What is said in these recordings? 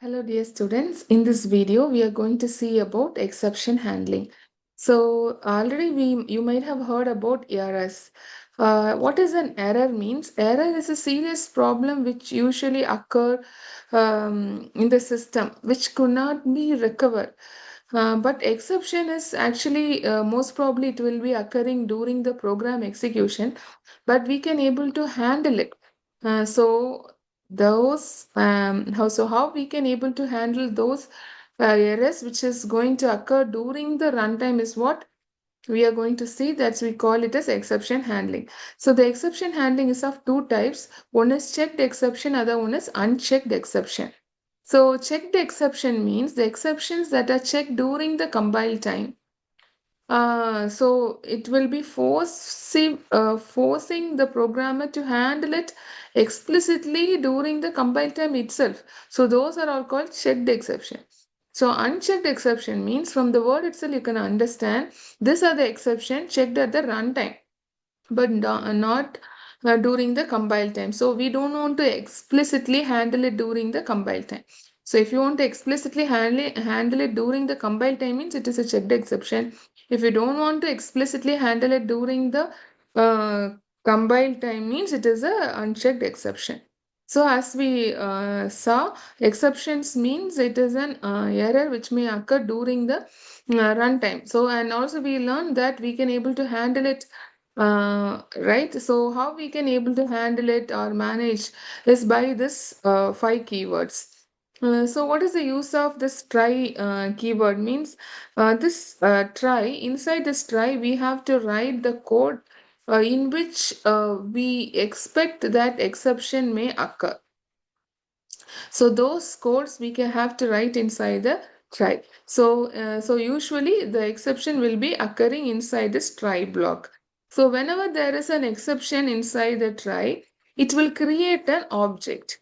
Hello, dear students. In this video, we are going to see about exception handling. So, already you might have heard about errors. What is an error means? Error is a serious problem which usually occur in the system, which could not be recovered. But exception is actually most probably it will be occurring during the program execution, but we can able to handle it. So those how we can able to handle those errors which is going to occur during the runtime is what we are going to see, that we call it as exception handling. So the exception handling is of two types. One is checked exception, other one is unchecked exception. So checked exception means the exceptions that are checked during the compile time. So it will be forcing the programmer to handle it explicitly during the compile time itself. So those are all called checked exception. So unchecked exception means from the word itself you can understand these are the exception checked at the runtime, but not during the compile time. So we don't want to explicitly handle it during the compile time. So if you want to explicitly handle it during the compile time means it is a checked exception. If you don't want to explicitly handle it during the compile time means it is a unchecked exception. So as we saw, exceptions means it is an error which may occur during the runtime. So and also we learned that we can able to handle it, right. So how we can able to handle it or manage is by this five keywords. So what is the use of this try keyword means, this try, inside this try we have to write the code in which we expect that exception may occur. So those codes we can have to write inside the try. So usually the exception will be occurring inside this try block. So whenever there is an exception inside the try, it will create an object.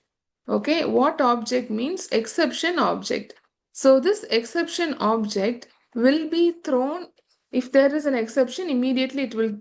Okay, what object means? Exception object. So this exception object will be thrown, if there is an exception, immediately it will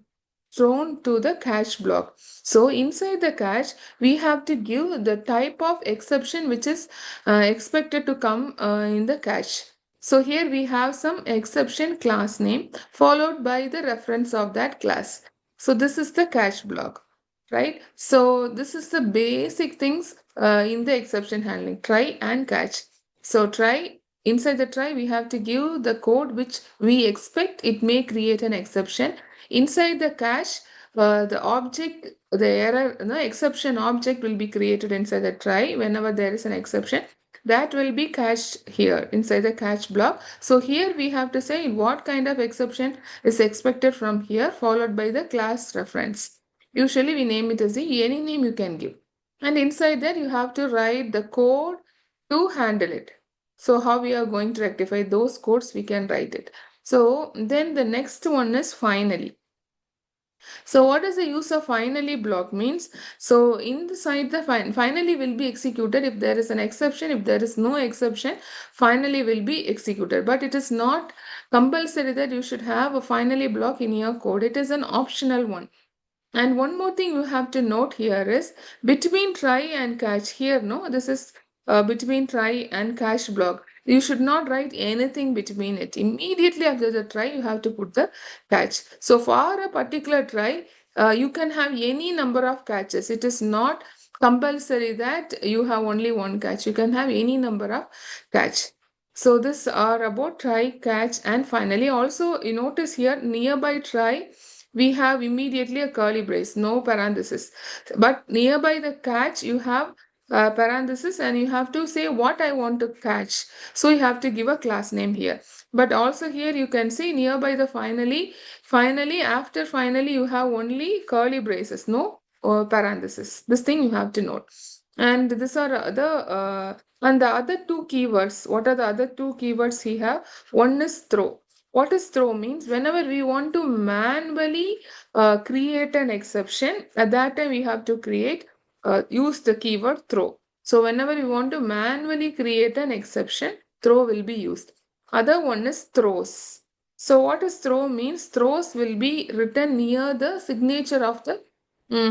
thrown to the cache block. So inside the cache, we have to give the type of exception which is expected to come in the cache. So here we have some exception class name followed by the reference of that class. So this is the cache block, right? So this is the basic things in the exception handling, try and catch. So try, inside the try we have to give the code which we expect it may create an exception. Inside the cache, the object, the error, no exception object will be created inside the try whenever there is an exception. That will be cached here inside the cache block. So here we have to say what kind of exception is expected from here, followed by the class reference. Usually we name it as any name you can give. And inside that you have to write the code to handle it. So how we are going to rectify those codes, we can write it. So then the next one is finally. So what is the use of finally block means? So inside the finally will be executed if there is an exception. If there is no exception, finally will be executed. But it is not compulsory that you should have a finally block in your code. It is an optional one. And one more thing you have to note here is between try and catch. Here, no, this is between try and catch block. You should not write anything between it. Immediately after the try, you have to put the catch. So for a particular try, you can have any number of catches. It is not compulsory that you have only one catch. You can have any number of catch. So this are about try, catch, and finally. Also, you notice here nearby try we have immediately a curly brace, no parenthesis. But nearby the catch, you have parenthesis and you have to say what I want to catch. So you have to give a class name here. But also here you can see nearby the finally, after finally, you have only curly braces, no parenthesis. This thing you have to note. And these are and the other two keywords. What are the other two keywords he have? One is throw. What is throw means whenever we want to manually create an exception, at that time we have to use the keyword throw. So whenever we want to manually create an exception, throw will be used. Other one is throws. So what is throw means? Throws will be written near the signature of the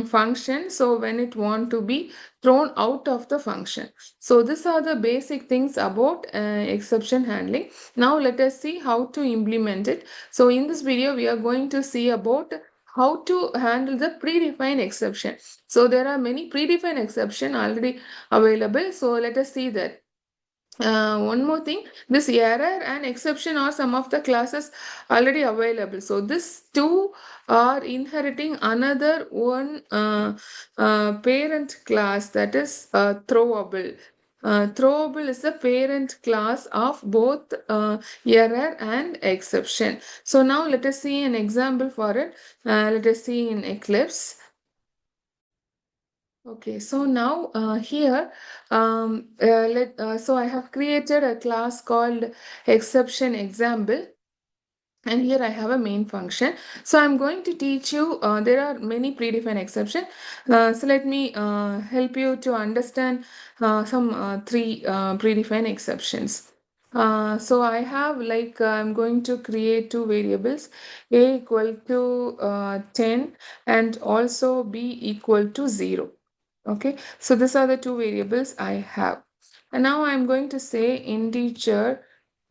function, so when it want to be thrown out of the function. So these are the basic things about exception handling. Now let us see how to implement it. So in this video we are going to see about how to handle the predefined exception. So there are many predefined exception already available, so let us see that. One more thing, this error and exception are some of the classes already available. So this two are inheriting another one parent class, that is throwable. Throwable is the parent class of both error and exception. So now let us see an example for it. Let us see in Eclipse. Okay, so now here, so I have created a class called exception example, and here I have a main function. So I'm going to teach you, there are many predefined exception. So let me help you to understand some three predefined exceptions. So I have like I'm going to create two variables, a equal to 10 and also b equal to 0. Okay, so these are the two variables I have. And now I'm going to say integer,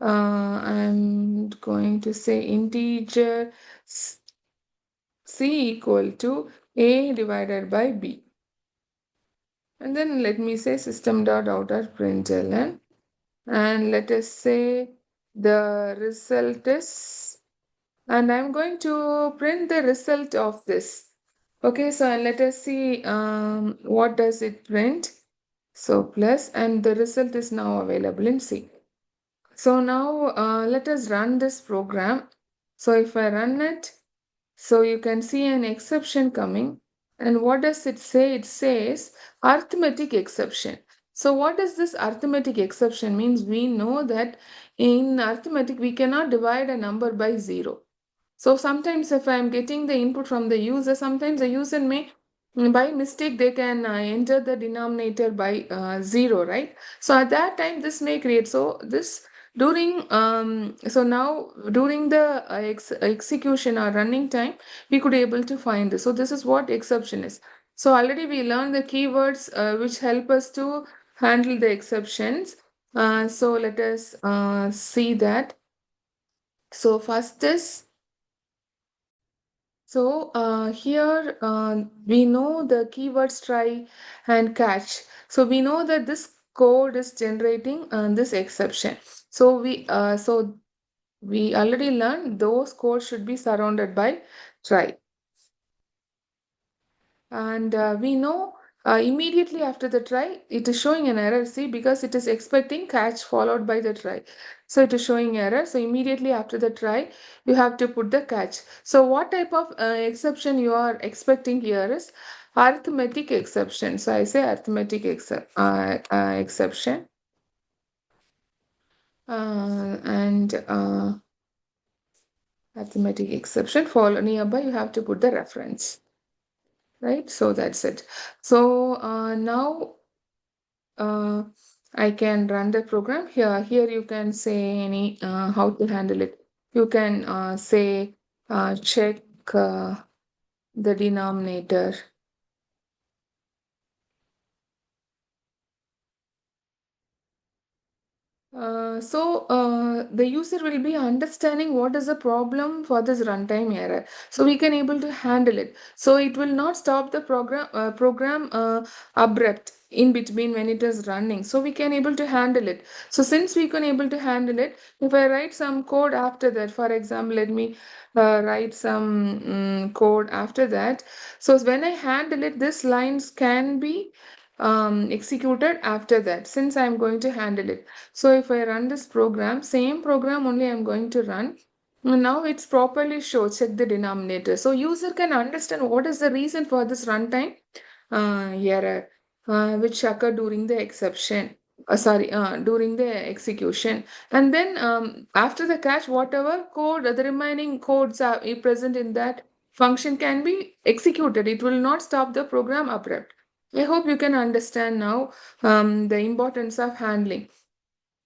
I'm going to say integer c equal to a divided by b. And then let me say system dot out of println, and let us say the result is, and I'm going to print the result of this. Okay, so let us see what does it print. So plus, and the result is now available in C. So now let us run this program. So if I run it, so you can see an exception coming. And what does it say? It says arithmetic exception. So what does this arithmetic exception means? We know that in arithmetic we cannot divide a number by 0. So sometimes if I'm getting the input from the user, sometimes the user may, by mistake, they can enter the denominator by 0, right? So at that time, this may create, so this during, so now during the execution or running time, we could able to find this. So this is what exception is. So already we learned the keywords which help us to handle the exceptions. So let us see that. So first is, so here we know the keywords try and catch. So we know that this code is generating this exception. So we already learned those codes should be surrounded by try. And we know immediately after the try, it is showing an error. See, because it is expecting catch followed by the try. So it is showing error. So immediately after the try, you have to put the catch. So what type of exception you are expecting here is arithmetic exception. So I say arithmetic exception. And arithmetic exception, follow nearby, you have to put the reference. Right, so that's it. So now uh, I can run the program here. Here you can say any how to handle it. You can say check the denominator. The user will be understanding what is the problem for this runtime error. So we can able to handle it. So it will not stop the program abrupt in between when it is running. So we can able to handle it. So since we can able to handle it, if I write some code after that, for example, let me write some code after that. So when I handle it, this lines can be executed after that since I'm going to handle it. So if I run this program, same program only I'm going to run. Now it's properly show, check the denominator. So user can understand what is the reason for this runtime error which occur during the exception. During the execution. And then after the catch, whatever code, the remaining codes are present in that function can be executed. It will not stop the program abrupt. I hope you can understand now the importance of handling.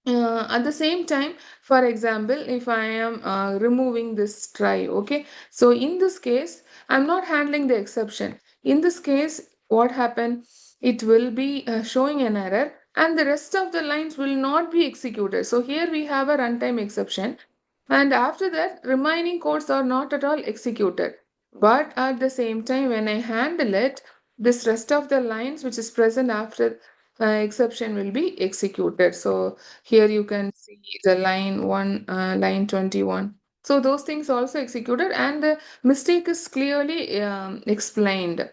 At the same time, for example, if I am removing this try, okay, so in this case I'm not handling the exception. in this case, what happened? It will be showing an error and the rest of the lines will not be executed. So here we have a runtime exception, and after that remaining codes are not at all executed. But at the same time, when I handle it, this rest of the lines which is present after exception will be executed. So here you can see the line 1, line 21. So those things also executed and the mistake is clearly explained.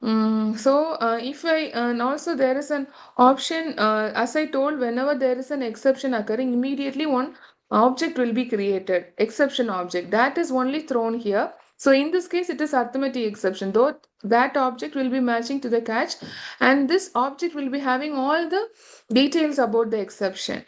If I, and also there is an option, as I told, whenever there is an exception occurring, immediately one object will be created, exception object. That is only thrown here. So in this case, it is arithmetic exception, though that object will be matching to the catch, and this object will be having all the details about the exception,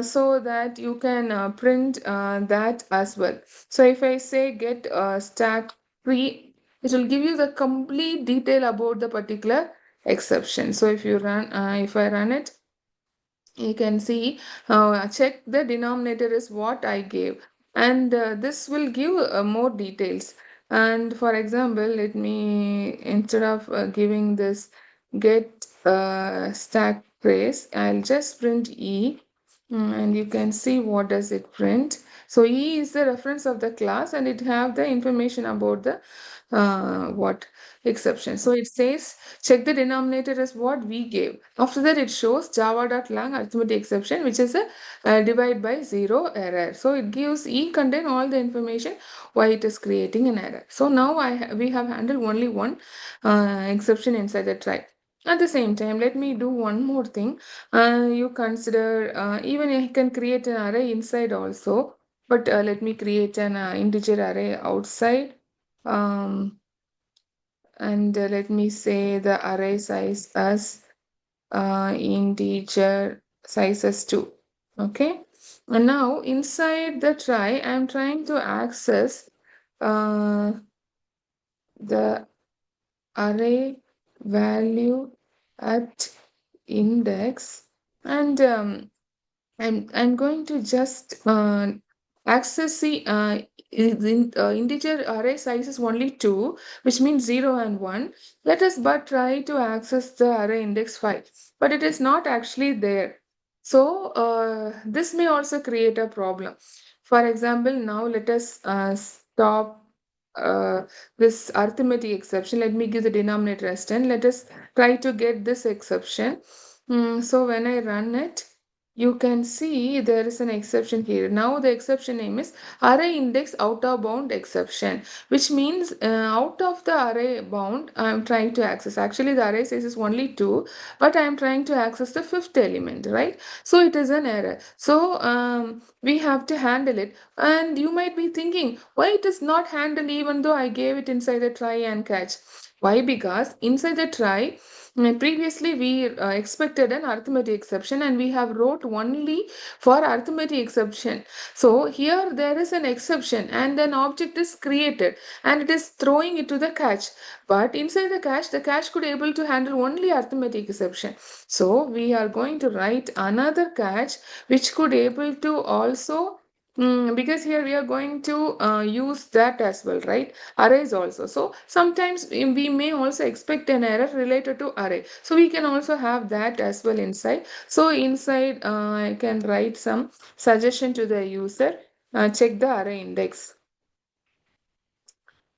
so that you can print that as well. So if I say get stack tree, it will give you the complete detail about the particular exception. So if I run it, you can see, check the denominator is what I gave, and this will give more details. And for example, let me, instead of giving this get stack trace, I'll just print E. And you can see what does it print. So E is the reference of the class and it have the information about the what exception. So it says check the denominator as what we gave. After that it shows java.lang arithmetic exception, which is a divide by zero error. So it gives E contain all the information why it is creating an error. So now we have handled only one exception inside the try. At the same time, let me do one more thing. You consider, even I can create an array inside also, but let me create an integer array outside. Um, and let me say the array size as integer size as 2. Okay. And now inside the try, I'm trying to access uh, the array value at index, and I'm going to just access the integer array size is only 2, which means 0 and 1. Let us but try to access the array index 5, but it is not actually there. So this may also create a problem. For example, now let us stop uh, this arithmetic exception. Let me give the denominator as 10. Let us try to get this exception. So when I run it, you can see there is an exception here. Now the exception name is array index out of bound exception, which means out of the array bound I am trying to access. Actually the array size is only 2, but I am trying to access the fifth element, right? So it is an error. So we have to handle it. And you might be thinking, why it is not handled even though I gave it inside the try and catch? Why? Because inside the try, previously we expected an arithmetic exception and we have wrote only for arithmetic exception. So here there is an exception and an object is created and it is throwing it to the catch. But inside the catch could able to handle only arithmetic exception. So we are going to write another catch which could able to also, because here we are going to use that as well, right? Arrays also. So sometimes we may also expect an error related to array. So we can also have that as well inside. So inside I can write some suggestion to the user. Check the array index.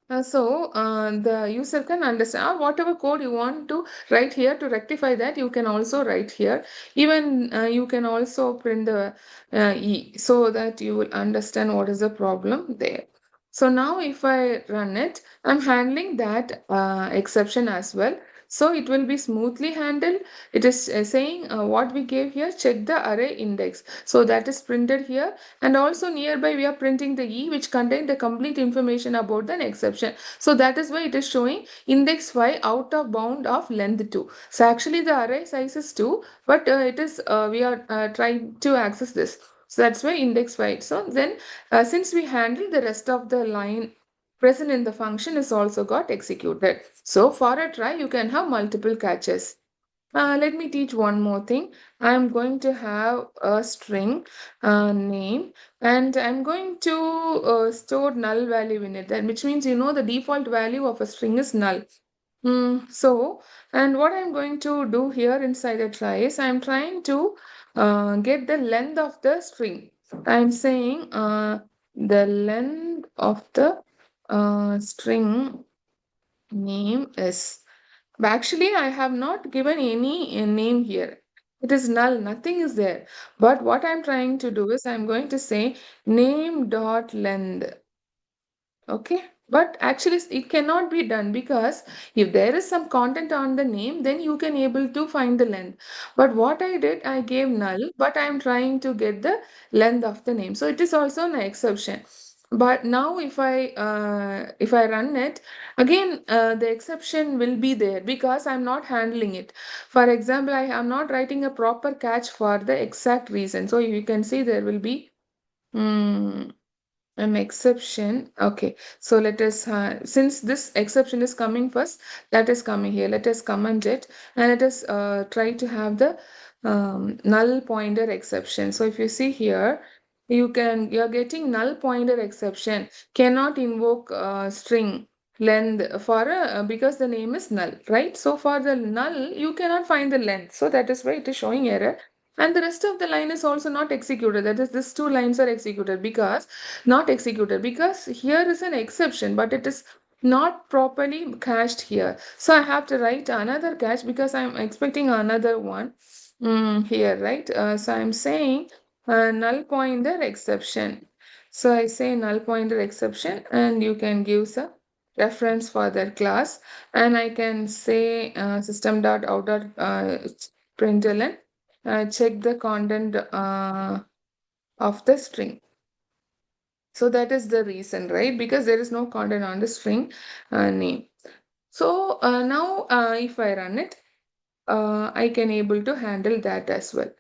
The user can understand, or whatever code you want to write here to rectify that, you can also write here. Even you can also print the E so that you will understand what is the problem there. So now if I run it, I'm handling that exception as well. So it will be smoothly handled. It is saying what we gave here, check the array index. So that is printed here, and also nearby we are printing the E which contain the complete information about the exception. So that is why it is showing index 5 out of bound of length 2. So actually the array size is 2, but it is we are trying to access this. So that's why index 5. So then since we handle the rest of the line present in the function is also got executed. So for a try you can have multiple catches. Let me teach one more thing. I'm going to have a string name and I'm going to store null value in it, which means the default value of a string is null. So, and what I'm going to do here inside the try is I'm trying to get the length of the string. I'm saying the length of the string name is. But actually, I have not given any name here. It is null, nothing is there. But what I'm trying to do is I'm going to say name dot length. Okay, but actually it cannot be done because if there is some content on the name, then you can able to find the length. But what I did, I gave null, but I am trying to get the length of the name. So it is also an exception. But now if I run it again, the exception will be there because I'm not handling it. For example, I am not writing a proper catch for the exact reason. So you can see there will be. Hmm, an exception. Okay, so let us, since this exception is coming first, that is coming here. Let us comment it and let us try to have the null pointer exception. So if you see here, you're getting null pointer exception, cannot invoke string length for a, because the name is null, right? So for the null, you cannot find the length. So that is why it is showing error. And the rest of the line is also not executed. That is, these two lines are executed because not executed because here is an exception, but it is not properly cached here. So I have to write another cache because I'm expecting another one here, right? So I'm saying null pointer exception. So I say null pointer exception, and you can give some reference for that class, and I can say system dot out dot println check the content of the string. So that is the reason, right? Because there is no content on the string name. So now if I run it, I can able to handle that as well.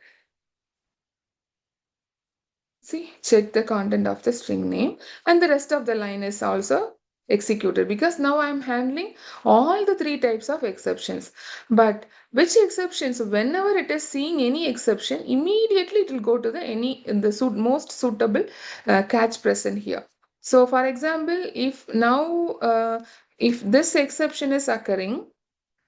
See, check the content of the string name, and the rest of the line is also executed because now I'm handling all the three types of exceptions. But which exceptions, whenever it is seeing any exception, immediately it will go to the any the most suitable catch present here. So for example, if this exception is occurring,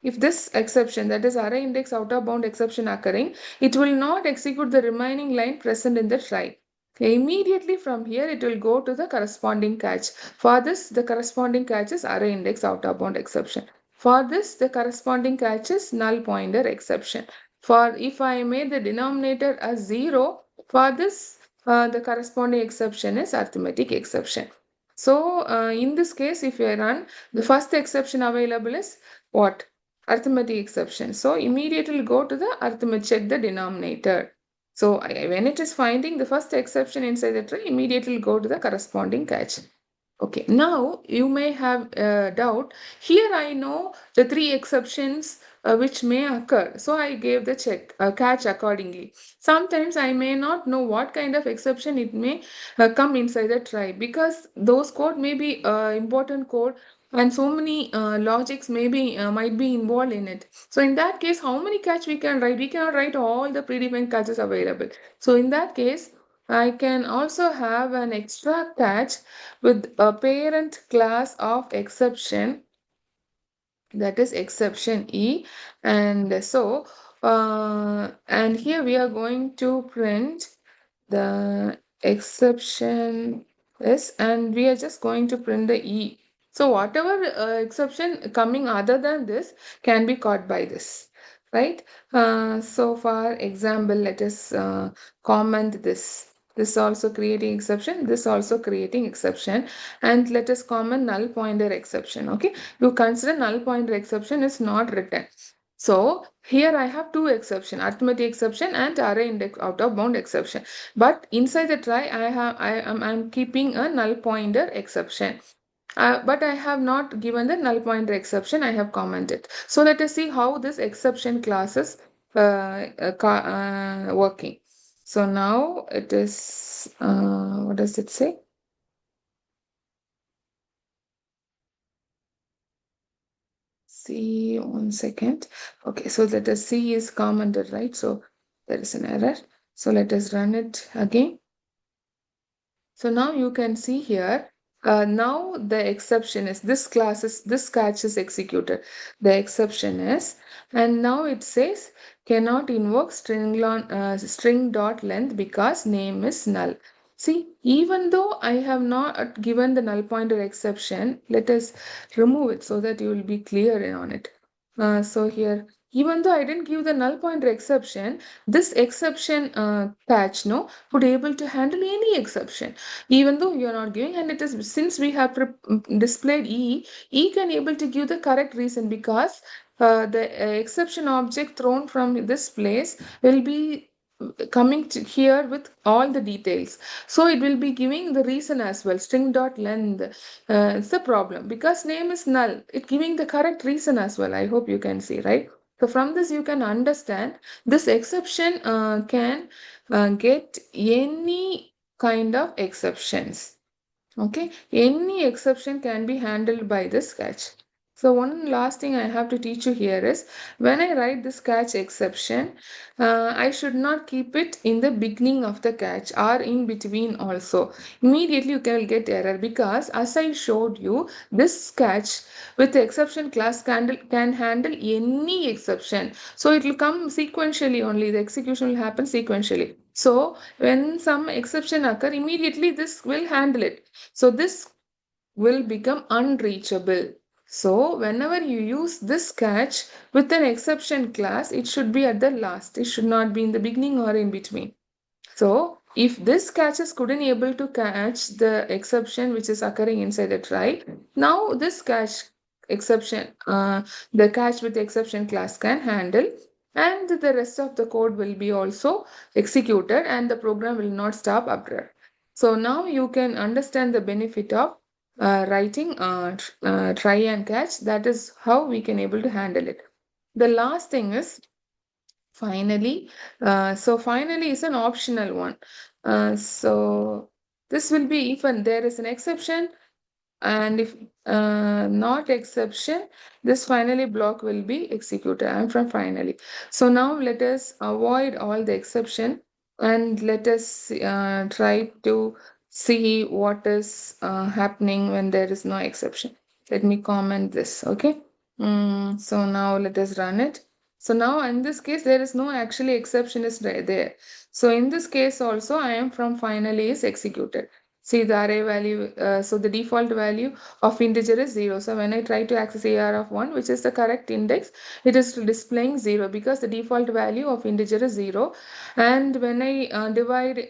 if this exception, that is array index out of bound exception occurring, it will not execute the remaining line present in the try. Immediately from here, it will go to the corresponding catch. For this, the corresponding catch is array index out of bound exception. For this, the corresponding catch is null pointer exception. For if I made the denominator as 0, for this, the corresponding exception is arithmetic exception. So, in this case, if I run, the first exception available is what? Arithmetic exception. So immediately go to the arithmetic, check the denominator. So when it is finding the first exception inside the tray, immediately go to the corresponding catch. Okay, now you may have a doubt. Here I know the three exceptions which may occur. So I gave the catch accordingly. Sometimes I may not know what kind of exception it may come inside the try because those code may be important code and so many logics maybe might be involved in it. So in that case, how many catch we can write? We cannot write all the predefined catches available. So in that case, I can also have an extra catch with a parent class of exception, that is exception E. And so and here we are going to print the exception is, and we are just going to print the E. So whatever exception coming other than this can be caught by this, right? So for example, let us comment this also creating exception, this also creating exception, and let us comment null pointer exception. Okay, you consider null pointer exception is not written. So here I have two exception, arithmetic exception and array index out of bound exception. But inside the try, I'm keeping a null pointer exception. But I have not given the null pointer exception. I have commented. So let us see how this exception class is working. So now it is, what does it say? See, 1 second. Okay, so let us see is commented, right? So there is an error. So let us run it again. So now you can see here Now the exception is this catch is executed. The exception is, and now it says cannot invoke string dot length because name is null. See, even though I have not given the null pointer exception, let us remove it so that you will be clear on it. So here, even though I didn't give the null pointer exception, this exception patch no would able to handle any exception, even though you are not giving. And it is since we have displayed e can able to give the correct reason because the exception object thrown from this place will be coming to here with all the details, so it will be giving the reason as well. String dot length, it's the problem because name is null, it giving the correct reason as well. I hope you can see, right? So from this you can understand this exception can get any kind of exceptions. Okay, any exception can be handled by this catch. So one last thing I have to teach you here is when I write this catch exception, I should not keep it in the beginning of the catch or in between also. Immediately you can get error because as I showed you, this catch with the exception class can handle any exception. So it will come sequentially only. The execution will happen sequentially. So when some exception occur, immediately this will handle it. So this will become unreachable. So whenever you use this catch with an exception class, it should be at the last. It should not be in the beginning or in between. So if this catches couldn't able to catch the exception which is occurring inside the try, now this catch exception, the catch with the exception class can handle, and the rest of the code will be also executed and the program will not stop after. So now you can understand the benefit of writing try and catch. That is how we can able to handle it. The last thing is finally, so finally is an optional one. So this will be if there is an exception, and if not exception, this finally block will be executed. I'm from finally. So now let us avoid all the exception and let us try to see what is happening when there is no exception. Let me comment this, okay? So now let us run it. So now in this case, there is no actually exception is there. So in this case also, I am from finally is executed. See the array value, so the default value of integer is 0. So when I try to access AR of 1, which is the correct index, it is displaying 0 because the default value of integer is 0. And when I divide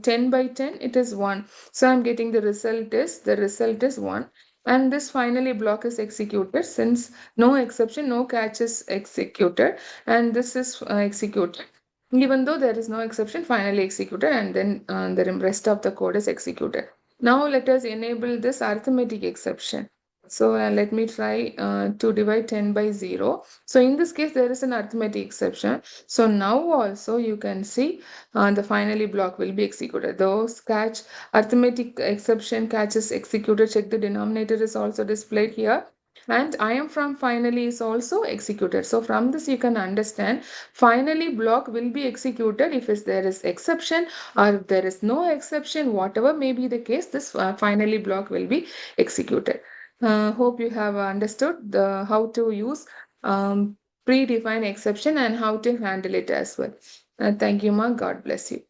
10 by 10, it is 1. So I'm getting the result is 1. And this finally block is executed since no exception, no catch is executed, and this is executed even though there is no exception, finally executed, and then the rest of the code is executed. Now let us enable this arithmetic exception. So let me try to divide 10 by 0. So in this case, there is an arithmetic exception. So now also you can see the finally block will be executed. Those catch arithmetic exception catches executed, check the denominator is also displayed here. And I am from finally is also executed. So from this you can understand finally block will be executed if there is exception or if there is no exception, whatever may be the case, this finally block will be executed. Hope you have understood the how to use predefined exception and how to handle it as well. Thank you, Ma. God bless you.